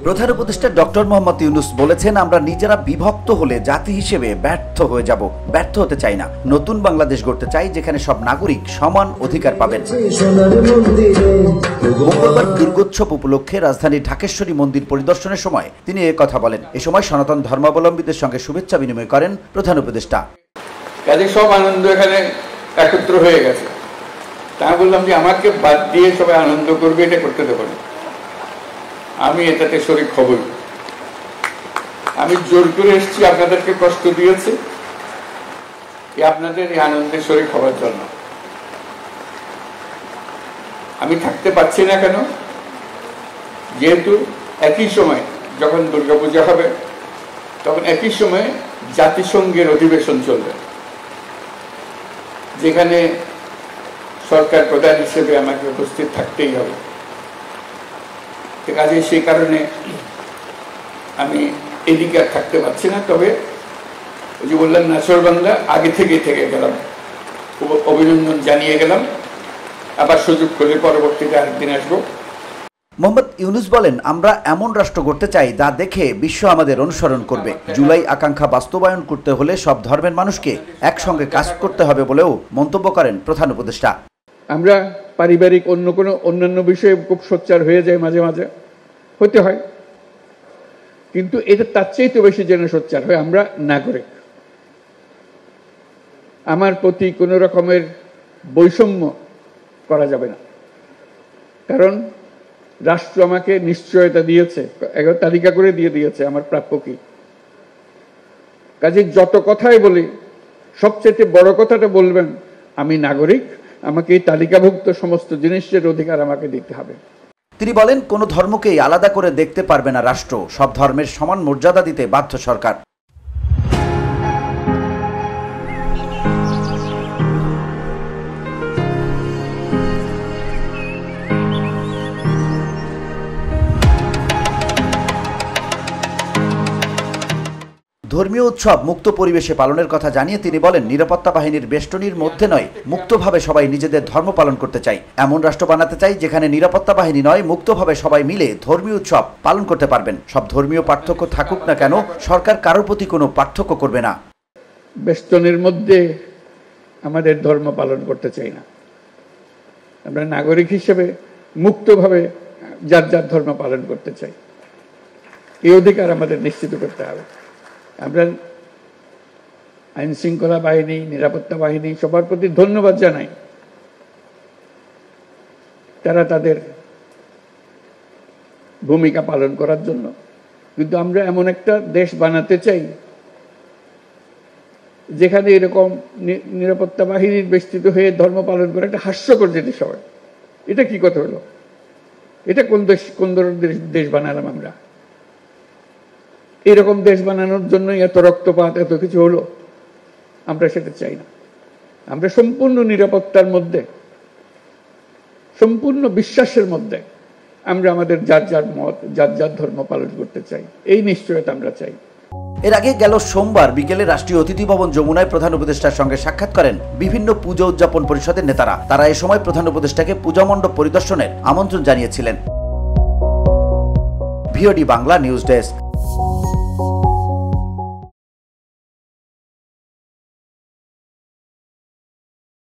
প্রধান উপদেষ্টা ডক্টর মোহাম্মদ ইউনূস বলেছেন, আমরা নিজেরা বিভক্ত হলে জাতি হিসেবে ব্যর্থ হয়ে যাব। ব্যর্থ হতে চাই না, নতুন বাংলাদেশ গড়তে চাই যেখানে সব নাগরিক সমান অধিকার পাবেন। মঙ্গলবার দুর্গোৎসব উপলক্ষে রাজধানীর ঢাকেশ্বরী মন্দির পরিদর্শনের সময় তিনি কথা বলেন। এ সময় সনাতন ধর্মাবলম্বীদের সঙ্গে শুভেচ্ছা বিনিময় করেন প্রধান উপদেষ্টা। সব আনন্দ এখানে একত্র হয়ে গেছে। তা বললাম যে আমাকে বাদ দিয়ে সবাই আনন্দ করবে, এটা করতে দেবো না। আমি এটাতে শরীক হবই। আমি জোর করে এসেছি, আপনাদেরকে কষ্ট দিয়েছি, আপনাদের এই আনন্দের শরীক হওয়ার জন্য। আমি থাকতে পারছি না কেন? যেহেতু একই সময় যখন দুর্গাপূজা হবে তখন একই সময় জাতিসংঘের অধিবেশন চলবে, যেখানে সরকার প্রধান হিসেবে আমাকে উপস্থিত থাকতেই হবে। কাজে সেই কারণে আমি এদিকে আর থাকতে পারছি না। তবে ওই যে বললাম নাছোড়বান্দা, আগে থেকে গেলাম, অভিনন্দন জানিয়ে গেলাম। আবার সুযোগ করে পরবর্তীতে আরেকদিন আসবো। মোহাম্মদ ইউনূস বলেন, আমরা এমন রাষ্ট্র গড়তে চাই যা দেখে বিশ্ব আমাদের অনুসরণ করবে। জুলাই আকাঙ্ক্ষা বাস্তবায়ন করতে হলে সব ধর্মের মানুষকে একসঙ্গে কাজ করতে হবে বলেও মন্তব্য করেন প্রধান উপদেষ্টা। আমরা পারিবারিক অন্যান্য বিষয়ে খুব সোচ্চার হয়ে যায়, মাঝে মাঝে হতে হয়, কিন্তু এটা তার চাইতে বেশি যেন সোচ্চার হয় আমরা নাগরিক। আমার প্রতি কোনো রকমের বৈষম্য করা যাবে না, কারণ রাষ্ট্র আমাকে নিশ্চয়তা দিয়েছে, তালিকা করে দিয়েছে আমার প্রাপ্য কি। কাজে যত কথাই বলি, সবচেয়ে বড় কথাটা বলবেন, আমি নাগরিক, আমাকে এই তালিকাভুক্ত সমস্ত জিনিসের অধিকার আমাকে দিতে হবে। তিনি বলেন, কোনো ধর্মকেই আলাদা করে দেখতে পারবে না রাষ্ট্র, সব ধর্মের সমান মর্যাদা দিতে বাধ্য সরকার। ধর্মীয় উৎসব মুক্ত পরিবেশে পালনের কথা জানিয়ে তিনি বলেন, নিরাপত্তা বাহিনীর বেষ্টনীর মধ্যে নয়, মুক্তভাবে সবাই নিজেদের ধর্ম পালন করতে চাই। এমন রাষ্ট্র বানাতে চাই যেখানে নিরাপত্তা বাহিনী নয়, মুক্তভাবে সবাই মিলে ধর্মীয় উৎসব পালন করতে পারবেন। সব ধর্মীয় পার্থক্য থাকুক না কেন, সরকার কারোর প্রতি কোনো পার্থক্য করবে না। বেষ্টনীর মধ্যে আমাদের ধর্ম পালন করতে চাই না। আমরা নাগরিক হিসেবে মুক্তভাবে যার যার ধর্ম পালন করতে চাই। এই অধিকার আমাদের নিশ্চিত করতে হবে। আমরা আইন শৃঙ্খলা বাহিনী, নিরাপত্তা বাহিনী সবার প্রতি ধন্যবাদ জানাই, তারা তাদের ভূমিকা পালন করার জন্য। কিন্তু আমরা এমন একটা দেশ বানাতে চাই যেখানে এরকম নিরাপত্তা বাহিনীর বেষ্টিত হয়ে ধর্ম পালন করা একটা হাস্যকর জিনিস হয়। এটা কি কথা হলো? এটা কোন ধরনের দেশ বানালাম আমরা? এরকম দেশ বানানোর জন্য এত রক্তপাত, এত কিছু হলো, আমরা সেটা চাই না। আমরা সম্পূর্ণ নিরাপত্তার মধ্যে, সম্পূর্ণ বিশ্বাসের মধ্যে আমরা আমাদের যার যার মত, যার যার ধর্ম পালন করতে চাই। এই নিশ্চয়তা আমরা চাই। এর আগে গেল সোমবার বিকেলে রাষ্ট্রীয় অতিথি ভবন যমুনায় প্রধান উপদেষ্টার সঙ্গে সাক্ষাৎ করেন বিভিন্ন পূজা উদযাপন পরিষদের নেতারা। তারা এ সময় প্রধান উপদেষ্টাকে পূজা মণ্ডপ পরিদর্শনের আমন্ত্রণ জানিয়েছিলেন। VOD Bangla news desk.